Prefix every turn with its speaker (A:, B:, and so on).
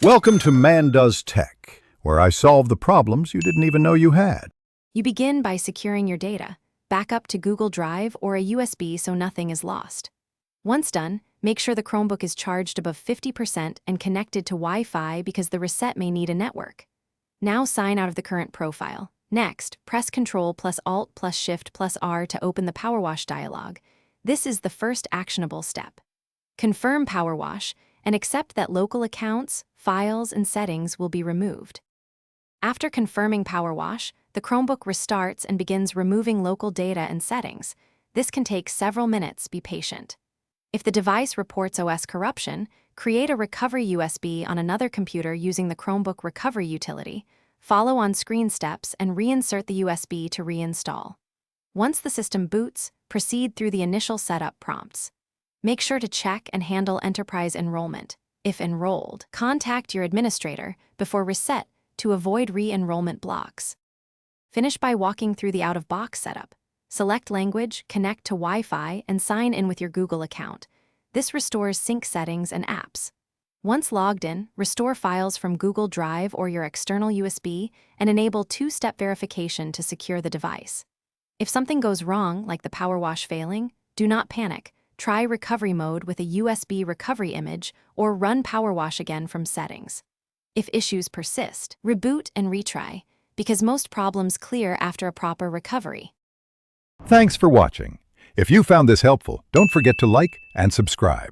A: Welcome to Man Does Tech, where I solve the problems you didn't even know you had.
B: You begin by securing your data, back up to Google Drive or a USB so nothing is lost. Once done, make sure the Chromebook is charged above 50% and connected to Wi-Fi because the reset may need a network. Now sign out of the current profile. Next, press Ctrl plus Alt plus Shift plus R to open the Power Wash dialog. This is the first actionable step. Confirm Power Wash and accept that local accounts, files, and settings will be removed. After confirming Power Wash, the Chromebook restarts and begins removing local data and settings. This can take several minutes. Be patient. If the device reports OS corruption, create a recovery USB on another computer using the Chromebook recovery utility, follow on-screen steps, and reinsert the USB to reinstall. Once the system boots, proceed through the initial setup prompts. Make sure to check and handle enterprise enrollment. If enrolled, contact your administrator before reset to avoid re-enrollment blocks. Finish by walking through the out-of-box setup. Select language, connect to Wi-Fi, and sign in with your Google account. This restores sync settings and apps. Once logged in, restore files from Google Drive or your external USB and enable two-step verification to secure the device. If something goes wrong, like the Power Wash failing, do not panic. Try recovery mode with a USB recovery image or run Power Wash again from settings. If issues persist, reboot and retry, because most problems clear after a proper recovery.
A: Thanks for watching. If you found this helpful, don't forget to like and subscribe.